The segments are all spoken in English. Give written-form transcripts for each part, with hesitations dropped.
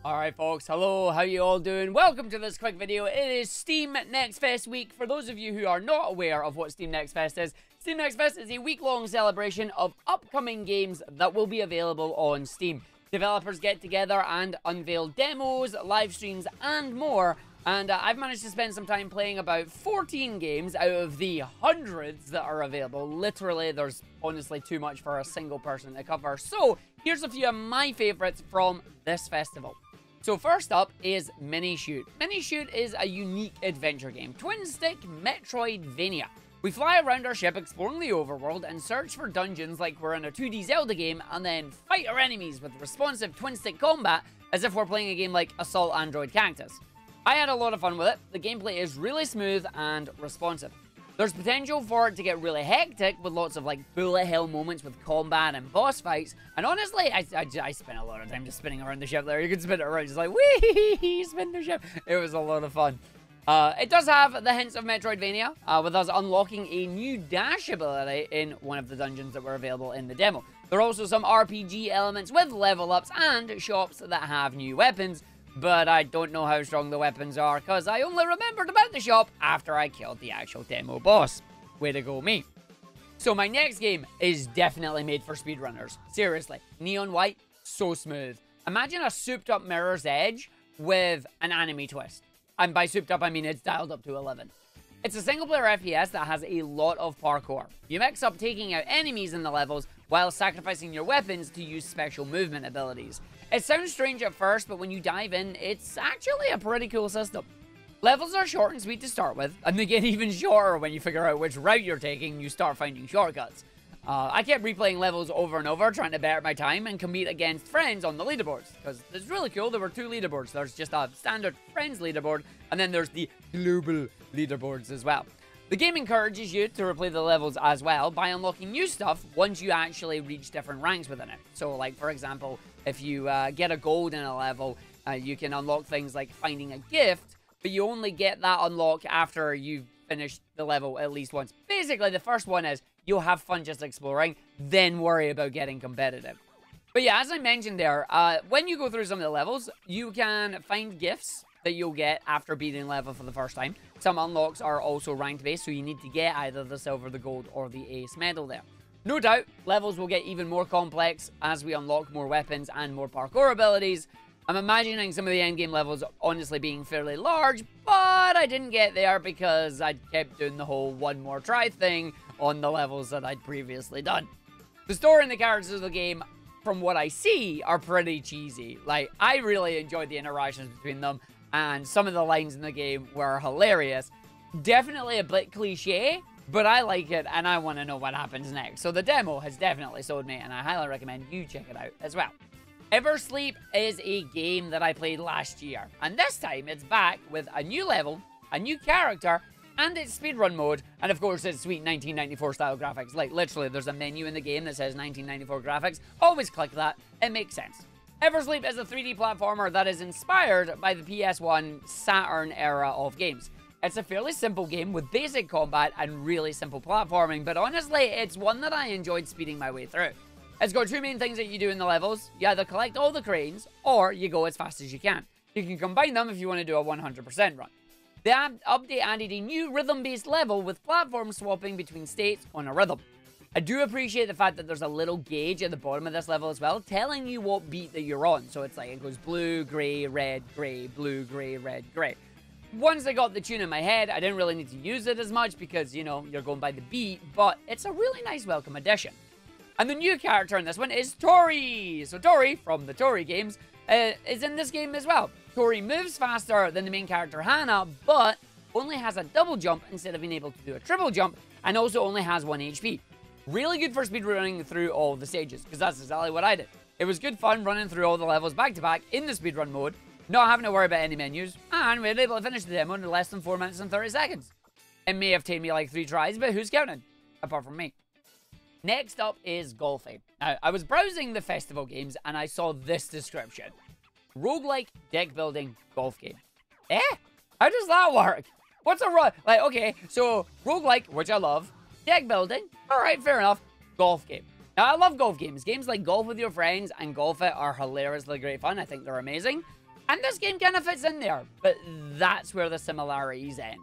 Alright folks, hello, how you all doing? Welcome to this quick video. It is Steam Next Fest week. For those of you who are not aware of what Steam Next Fest is a week-long celebration of upcoming games that will be available on Steam. Developers get together and unveil demos, live streams, and more. And I've managed to spend some time playing about 14 games out of the hundreds that are available. Literally, there's honestly too much for a single person to cover. So, here's a few of my favorites from this festival. So first up is Minishoot. Minishoot is a unique adventure game, twin-stick Metroidvania. We fly around our ship exploring the overworld and search for dungeons like we're in a 2D Zelda game, and then fight our enemies with responsive twin-stick combat as if we're playing a game like Assault Android Cactus. I had a lot of fun with it. The gameplay is really smooth and responsive. There's potential for it to get really hectic with lots of like bullet hell moments with combat and boss fights. And honestly, I spent a lot of time just spinning around the ship there. You can spin it around just like, wee, spin the ship. It was a lot of fun. It does have the hints of Metroidvania, with us unlocking a new dash ability in one of the dungeons that were available in the demo. There are also some RPG elements with level ups and shops that have new weapons. But I don't know how strong the weapons are, because I only remembered about the shop after I killed the actual demo boss. Way to go me. So my next game is definitely made for speedrunners. Seriously, Neon White, so smooth. Imagine a souped up Mirror's Edge with an anime twist. And by souped up, I mean it's dialed up to 11. It's a single player FPS that has a lot of parkour. You mix up taking out enemies in the levels while sacrificing your weapons to use special movement abilities. It sounds strange at first, but when you dive in, it's actually a pretty cool system. Levels are short and sweet to start with, and they get even shorter when you figure out which route you're taking and you start finding shortcuts. I kept replaying levels over and over, trying to better my time and compete against friends on the leaderboards, because it's really cool. There were two leaderboards. There's just a standard friends leaderboard, and then there's the global leaderboards as well. The game encourages you to replay the levels as well by unlocking new stuff once you actually reach different ranks within it. So, like, for example, if you get a gold in a level, you can unlock things like finding a gift, but you only get that unlock after you've finished the level at least once. Basically, the first one is you'll have fun just exploring, then worry about getting competitive. But yeah, as I mentioned there, when you go through some of the levels, you can find gifts that you'll get after beating level for the first time. Some unlocks are also ranked based, so you need to get either the silver, the gold, or the ace medal there. No doubt, levels will get even more complex as we unlock more weapons and more parkour abilities. I'm imagining some of the endgame levels honestly being fairly large, but I didn't get there because I kept doing the whole one more try thing on the levels that I'd previously done. The story and the characters of the game, from what I see, are pretty cheesy. Like, I really enjoyed the interactions between them, and some of the lines in the game were hilarious. Definitely a bit cliche, but I like it, and I want to know what happens next. So the demo has definitely sold me, and I highly recommend you check it out as well. Eversleep is a game that I played last year, and this time it's back with a new level, a new character, and its speedrun mode, and of course it's sweet 1994 style graphics. Like, literally, there's a menu in the game that says 1994 graphics. Always click that, it makes sense. Eversleep is a 3D platformer that is inspired by the PS1 Saturn era of games. It's a fairly simple game with basic combat and really simple platforming, but honestly, it's one that I enjoyed speeding my way through. It's got two main things that you do in the levels. You either collect all the cranes, or you go as fast as you can. You can combine them if you want to do a 100% run. The update added a new rhythm-based level with platform swapping between states on a rhythm. I do appreciate the fact that there's a little gauge at the bottom of this level as well, telling you what beat that you're on. So it's like, it goes blue, grey, red, grey, blue, grey, red, grey. Once I got the tune in my head, I didn't really need to use it as much because, you know, you're going by the beat, but it's a really nice welcome addition. And the new character in this one is Tori. So Tori, from the Tori games, is in this game as well. Tori moves faster than the main character Hannah, but only has a double jump instead of being able to do a triple jump, and also only has 1 HP. Really good for speedrunning through all the stages, because that's exactly what I did. It was good fun running through all the levels back to back in the speedrun mode, not having to worry about any menus, and we were able to finish the demo in less than 4 minutes and 30 seconds. It may have taken me like 3 tries, but who's counting? Apart from me. Next up is Golfi. Now, I was browsing the festival games and I saw this description. Roguelike deck building golf game. Eh? How does that work? What's a like, okay, so roguelike, which I love, deck building, alright, fair enough, golf game. Now, I love golf games. Games like Golf with Your Friends and Golf It are hilariously great fun. I think they're amazing. And this game kind of fits in there, but that's where the similarities end.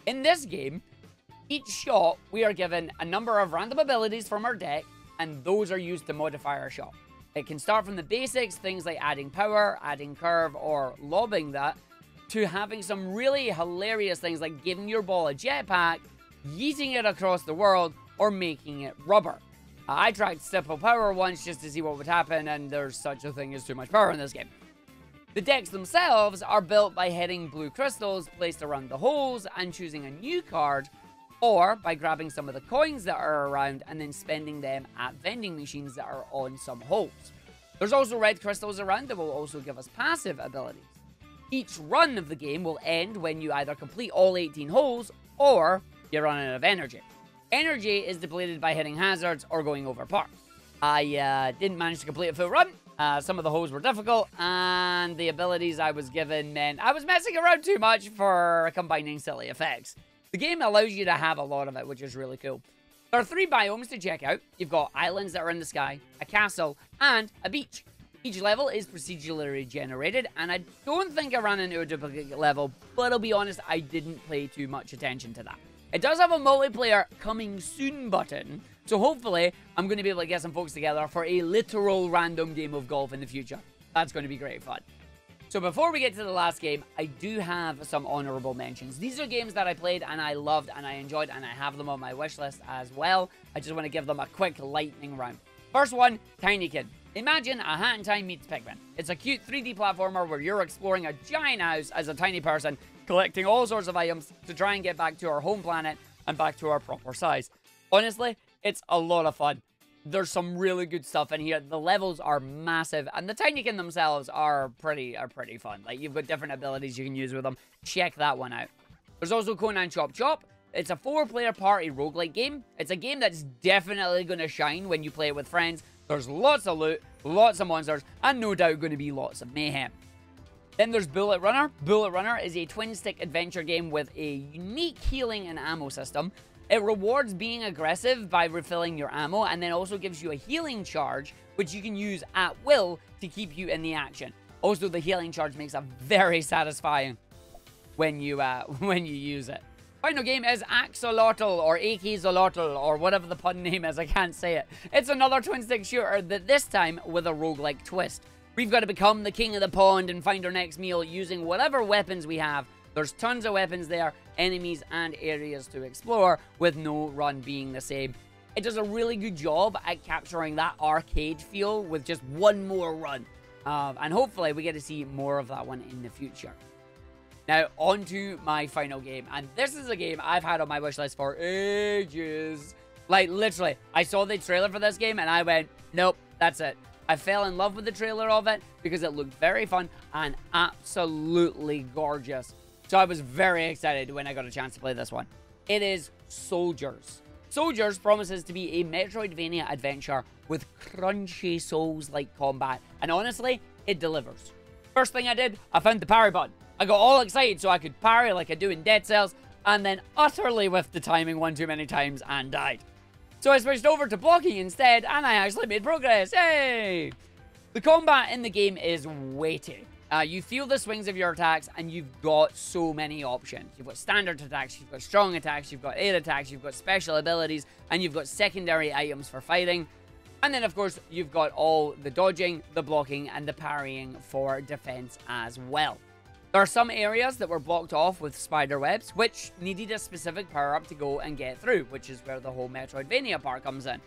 In this game, each shot, we are given a number of random abilities from our deck, and those are used to modify our shot. It can start from the basics, things like adding power, adding curve, or lobbing that, to having some really hilarious things like giving your ball a jetpack, yeeting it across the world, or making it rubber. I tried Stipple Power once just to see what would happen, and there's such a thing as too much power in this game. The decks themselves are built by hitting blue crystals placed around the holes and choosing a new card, or by grabbing some of the coins that are around and then spending them at vending machines that are on some holes. There's also red crystals around that will also give us passive abilities. Each run of the game will end when you either complete all 18 holes or you run out of energy. Energy is depleted by hitting hazards or going over par. I didn't manage to complete a full run. Some of the holes were difficult, and the abilities I was given meant I was messing around too much for combining silly effects. The game allows you to have a lot of it, which is really cool. There are 3 biomes to check out. You've got islands that are in the sky, a castle, and a beach. Each level is procedurally generated, and I don't think I ran into a duplicate level, but I'll be honest, I didn't pay too much attention to that. It does have a multiplayer coming soon button, so hopefully I'm going to be able to get some folks together for a literal random game of golf in the future. That's going to be great fun. So before we get to the last game, I do have some honorable mentions. These are games that I played and I loved and I enjoyed, and I have them on my wish list as well. I just want to give them a quick lightning round. First one, Tinykin. Imagine a Hat in Time meets Pikmin. It's a cute 3D platformer where you're exploring a giant house as a tiny person, collecting all sorts of items to try and get back to our home planet and back to our proper size. Honestly, it's a lot of fun. There's some really good stuff in here. The levels are massive, and the Tinykin themselves are pretty fun. Like, you've got different abilities you can use with them. Check that one out. There's also Conan Chop Chop. It's a 4-player party roguelike game. It's a game that's definitely going to shine when you play it with friends. There's lots of loot, lots of monsters, and no doubt going to be lots of mayhem. Then there's Bullet Runner. Bullet Runner is a twin-stick adventure game with a unique healing and ammo system. It rewards being aggressive by refilling your ammo, and then also gives you a healing charge, which you can use at will to keep you in the action. Also, the healing charge makes it very satisfying when you use it. Final game is Axolotl, or Axolotl, or whatever the pun name is, I can't say it. It's another twin-stick shooter, that this time with a roguelike twist. We've got to become the king of the pond and find our next meal using whatever weapons we have. There's tons of weapons there, enemies and areas to explore, with no run being the same. It does a really good job at capturing that arcade feel with just one more run. And hopefully we get to see more of that one in the future. Now, on to my final game. And this is a game I've had on my wish list for ages. Like, literally, I saw the trailer for this game and I went, nope, that's it. I fell in love with the trailer of it because it looked very fun and absolutely gorgeous. So I was very excited when I got a chance to play this one. It is Soldiers. Soldiers promises to be a Metroidvania adventure with crunchy Souls-like combat. And honestly, it delivers. First thing I did, I found the parry button. I got all excited so I could parry like I do in Dead Cells, and then utterly whiffed the timing one too many times and died. So I switched over to blocking instead, and I actually made progress. Yay! The combat in the game is weighty. You feel the swings of your attacks, and you've got so many options. You've got standard attacks, you've got strong attacks, you've got air attacks, you've got special abilities, and you've got secondary items for fighting. And then, of course, you've got all the dodging, the blocking, and the parrying for defense as well. There are some areas that were blocked off with spider webs, which needed a specific power-up to go and get through, which is where the whole Metroidvania part comes in.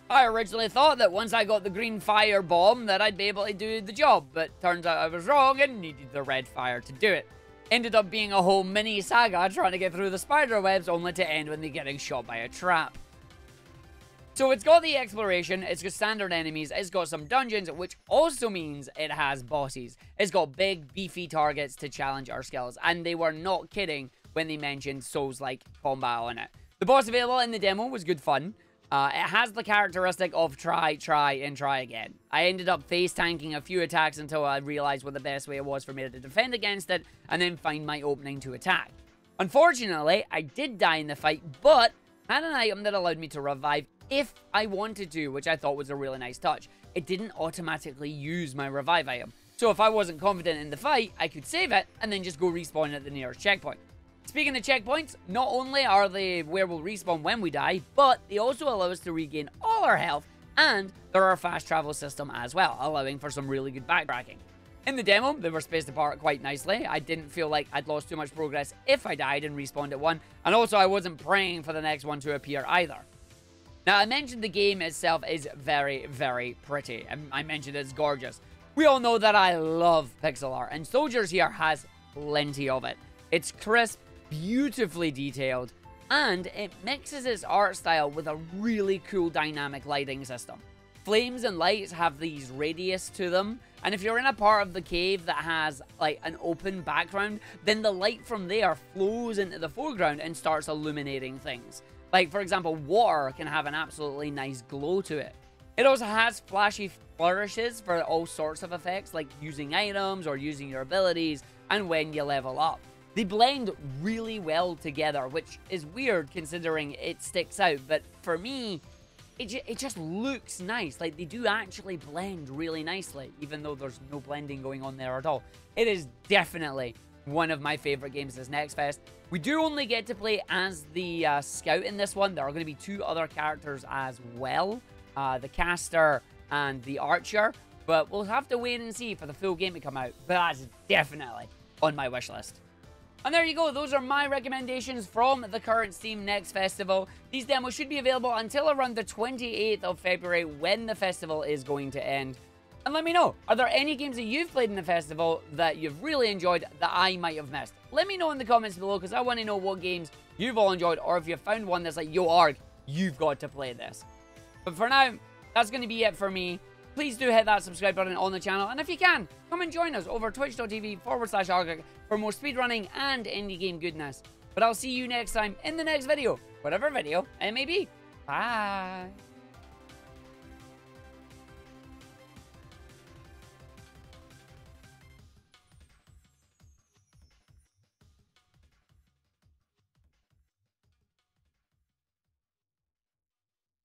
I originally thought that once I got the green fire bomb that I'd be able to do the job, but turns out I was wrong and needed the red fire to do it. Ended up being a whole mini saga trying to get through the spider webs, only to end with me getting shot by a trap. So it's got the exploration, it's got standard enemies, it's got some dungeons, which also means it has bosses. It's got big, beefy targets to challenge our skills, and they were not kidding when they mentioned Souls-like combat on it. The boss available in the demo was good fun. It has the characteristic of try, and try again. I ended up face tanking a few attacks until I realized what the best way was for me to defend against it, and then find my opening to attack. Unfortunately, I did die in the fight, but had an item that allowed me to revive if I wanted to, which I thought was a really nice touch. It didn't automatically use my revive item. So if I wasn't confident in the fight, I could save it and then just go respawn at the nearest checkpoint. Speaking of checkpoints, not only are they where we'll respawn when we die, but they also allow us to regain all our health, and they're our fast travel system as well, allowing for some really good backtracking. In the demo, they were spaced apart quite nicely. I didn't feel like I'd lost too much progress if I died and respawned at one, and also I wasn't praying for the next one to appear either. Now, I mentioned the game itself is very, very pretty, and I mentioned it's gorgeous. We all know that I love pixel art, and Soldiers here has plenty of it. It's crisp, beautifully detailed, and it mixes its art style with a really cool dynamic lighting system. Flames and lights have these radius to them, and if you're in a part of the cave that has like an open background, then the light from there flows into the foreground and starts illuminating things. Like, for example, water can have an absolutely nice glow to it. It also has flashy flourishes for all sorts of effects, like using items or using your abilities, and when you level up. They blend really well together, which is weird considering it sticks out, but for me, it just looks nice. Like, they do actually blend really nicely, even though there's no blending going on there at all. It is definitely one of my favorite games this Next Fest. We do only get to play as the scout in this one. There are going to be 2 other characters as well, the caster and the archer, but we'll have to wait and see for the full game to come out. But that's definitely on my wish list. And there you go, those are my recommendations from the current Steam Next Festival. These demos should be available until around the 28th of February when the festival is going to end. And let me know, are there any games that you've played in the festival that you've really enjoyed that I might have missed? Let me know in the comments below, because I want to know what games you've all enjoyed, or if you found one that's like, yo, Arg, you've got to play this. But for now, that's going to be it for me. Please do hit that subscribe button on the channel, and if you can, come and join us over twitch.tv/Argag for more speedrunning and indie game goodness. But I'll see you next time in the next video, whatever video it may be. Bye!